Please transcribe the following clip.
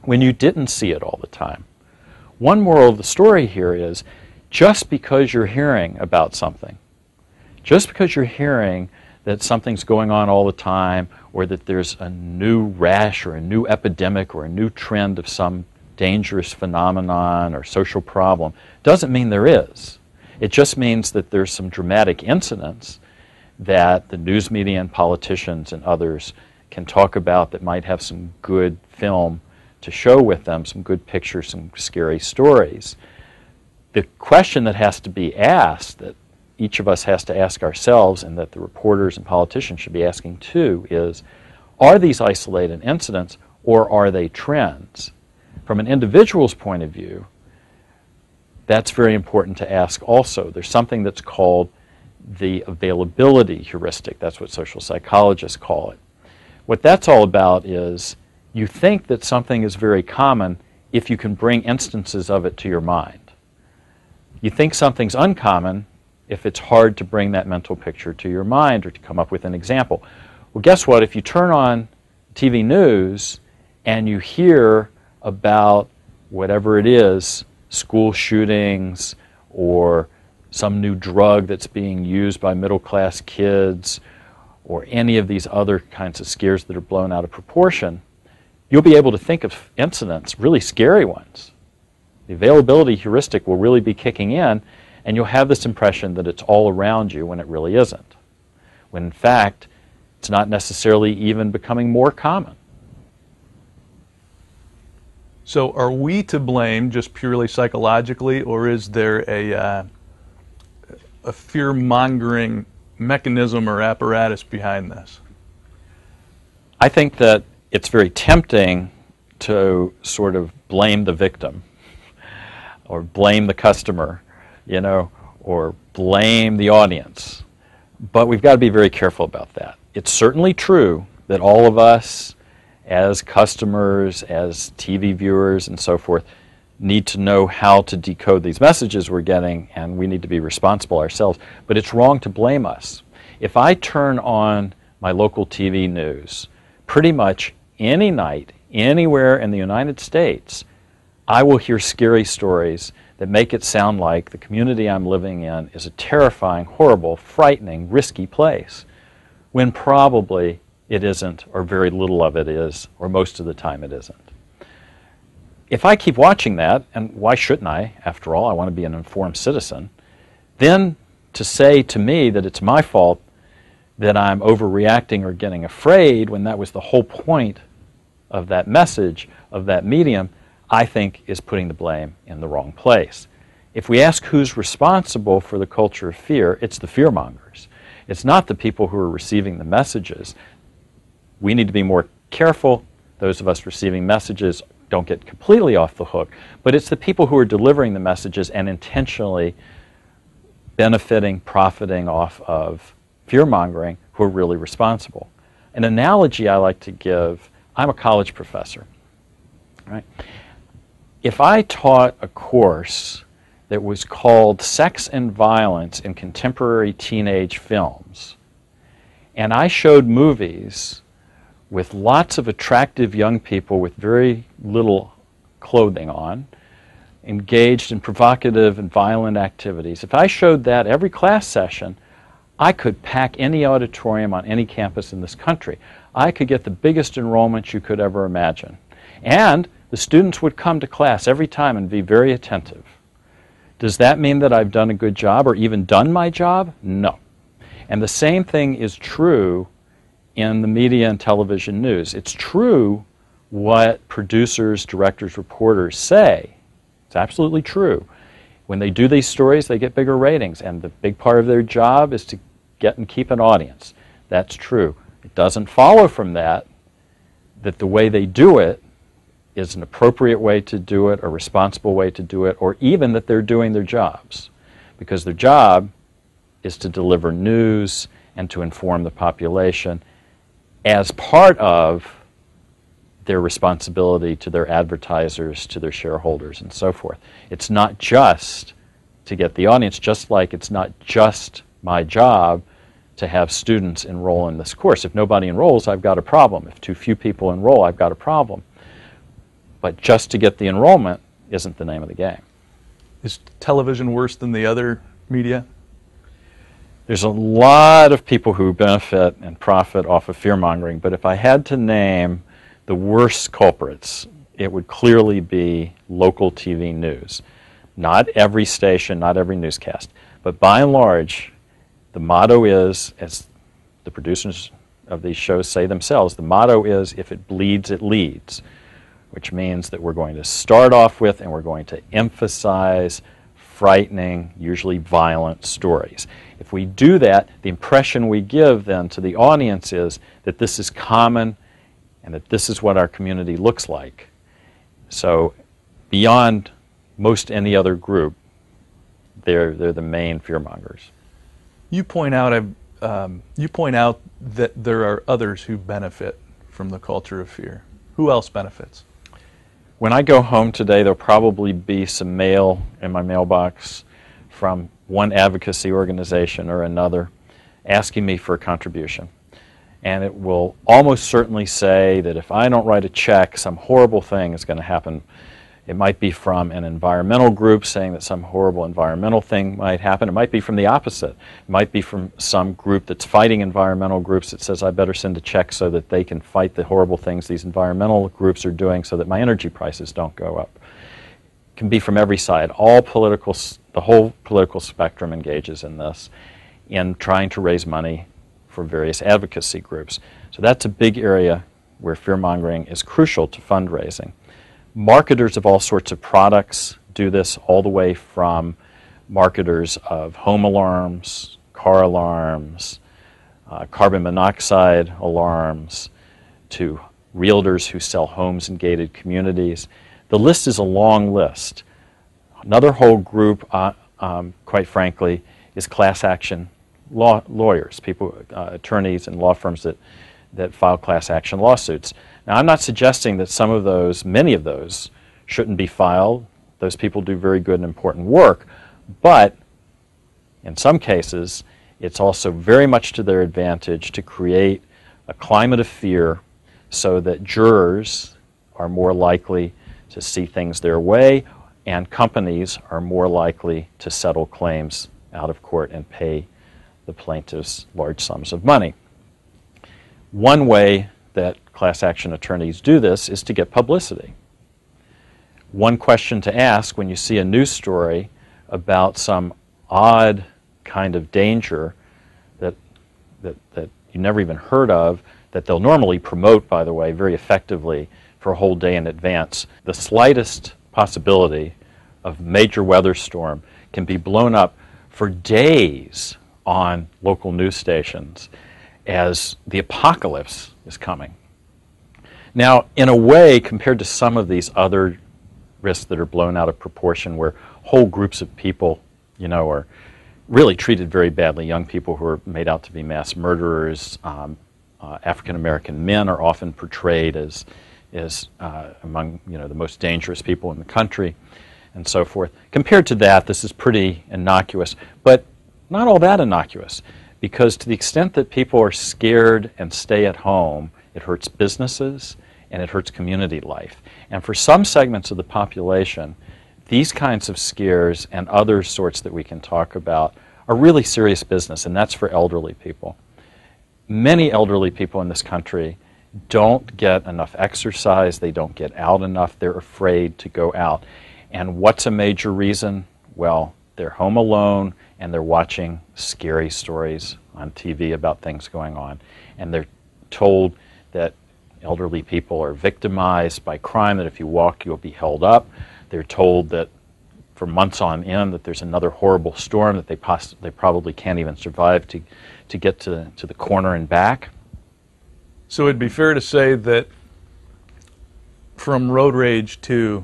when you didn't see it all the time. One moral of the story here is, just because you're hearing about something, just because you're hearing that something's going on all the time, or that there's a new rash or a new epidemic or a new trend of some dangerous phenomenon or social problem, doesn't mean there is. It just means that there's some dramatic incidents that the news media and politicians and others can talk about that might have some good film to show with them, some good pictures, some scary stories. The question that has to be asked, that each of us has to ask ourselves, and that the reporters and politicians should be asking too, is, are these isolated incidents or are they trends? From an individual's point of view, that's very important to ask also. There's something that's called the availability heuristic. That's what social psychologists call it. What that's all about is, you think that something is very common if you can bring instances of it to your mind. You think something's uncommon if it's hard to bring that mental picture to your mind or to come up with an example. Well, guess what? If you turn on TV news and you hear about whatever it is, school shootings or some new drug that's being used by middle-class kids or any of these other kinds of scares that are blown out of proportion, you'll be able to think of incidents, really scary ones. The availability heuristic will really be kicking in, and you'll have this impression that it's all around you when it really isn't. When in fact, it's not necessarily even becoming more common. So are we to blame just purely psychologically, or is there a fear-mongering mechanism or apparatus behind this? I think that it's very tempting to sort of blame the victim or blame the customer, you know, or blame the audience. But we've got to be very careful about that. It's certainly true that all of us as customers, as TV viewers and so forth, need to know how to decode these messages we're getting, and we need to be responsible ourselves. But it's wrong to blame us. If I turn on my local TV news, pretty much any night, anywhere in the United States, I will hear scary stories that make it sound like the community I'm living in is a terrifying, horrible, frightening, risky place, when probably it isn't, or very little of it is, or most of the time it isn't. If I keep watching that, and why shouldn't I? After all, I want to be an informed citizen. Then to say to me that it's my fault that I'm overreacting or getting afraid when that was the whole point of that message, of that medium, I think is putting the blame in the wrong place. If we ask who's responsible for the culture of fear, it's the fearmongers. It's not the people who are receiving the messages. We need to be more careful. Those of us receiving messages don't get completely off the hook. But it's the people who are delivering the messages and intentionally benefiting, profiting off of fear-mongering who are really responsible. An analogy I like to give, I'm a college professor, right? If I taught a course that was called Sex and Violence in Contemporary Teenage Films, and I showed movies with lots of attractive young people with very little clothing on, engaged in provocative and violent activities, if I showed that every class session, I could pack any auditorium on any campus in this country. I could get the biggest enrollment you could ever imagine. And the students would come to class every time and be very attentive. Does that mean that I've done a good job or even done my job? No. And the same thing is true in the media and television news. It's true what producers, directors, reporters say. It's absolutely true. When they do these stories, they get bigger ratings, and the big part of their job is to get and keep an audience. That's true. It doesn't follow from that that the way they do it is an appropriate way to do it, a responsible way to do it, or even that they're doing their jobs. Because their job is to deliver news and to inform the population as part of their responsibility to their advertisers, to their shareholders, and so forth. It's not just to get the audience, just like it's not just my job to have students enroll in this course. If nobody enrolls, I've got a problem. If too few people enroll, I've got a problem. but just to get the enrollment isn't the name of the game. Is television worse than the other media? There's a lot of people who benefit and profit off of fear-mongering, but if I had to name the worst culprits, it would clearly be local TV news. Not every station, not every newscast, but by and large, the motto is, as the producers of these shows say themselves, the motto is, if it bleeds, it leads, which means that we're going to start off with and we're going to emphasize frightening, usually violent stories. If we do that, the impression we give then to the audience is that this is common and that this is what our community looks like. So beyond most any other group, they're the main fearmongers. You point out that there are others who benefit from the culture of fear. Who else benefits? When I go home today, there'll probably be some mail in my mailbox from one advocacy organization or another asking me for a contribution. And it will almost certainly say that if I don't write a check, some horrible thing is going to happen. It might be from an environmental group saying that some horrible environmental thing might happen. It might be from the opposite. It might be from some group that's fighting environmental groups that says I better send a check so that they can fight the horrible things these environmental groups are doing so that my energy prices don't go up. It can be from every side. The whole political spectrum engages in this, in trying to raise money for various advocacy groups. So that's a big area where fear-mongering is crucial to fundraising. Marketers of all sorts of products do this, all the way from marketers of home alarms, car alarms, carbon monoxide alarms, to realtors who sell homes in gated communities. The list is a long list. Another whole group, quite frankly, is class action lawyers, attorneys and law firms that file class action lawsuits. Now, I'm not suggesting that many of those shouldn't be filed. Those people do very good and important work, but in some cases, it's also very much to their advantage to create a climate of fear so that jurors are more likely to see things their way and companies are more likely to settle claims out of court and pay the plaintiffs large sums of money. One way that class action attorneys do this is to get publicity. One question to ask when you see a news story about some odd kind of danger that you never even heard of, that they'll normally promote, by the way, very effectively for a whole day in advance. The slightest possibility of major weather storm can be blown up for days on local news stations as the apocalypse is coming. Now, in a way, compared to some of these other risks that are blown out of proportion, where whole groups of people, are really treated very badly, young people who are made out to be mass murderers, African American men are often portrayed as among the most dangerous people in the country, and so forth. Compared to that, this is pretty innocuous, but not all that innocuous, because to the extent that people are scared and stay at home, it hurts businesses and it hurts community life. And for some segments of the population, these kinds of scares and other sorts that we can talk about are really serious business, and that's for elderly people. Many elderly people in this country don't get enough exercise, they don't get out enough, they're afraid to go out. And what's a major reason? Well, they're home alone and they're watching scary stories on TV about things going on. And they're told that elderly people are victimized by crime, that if you walk you'll be held up. They're told that for months on end that there's another horrible storm that they probably can't even survive to get to the corner and back. So it'd be fair to say that from road rage to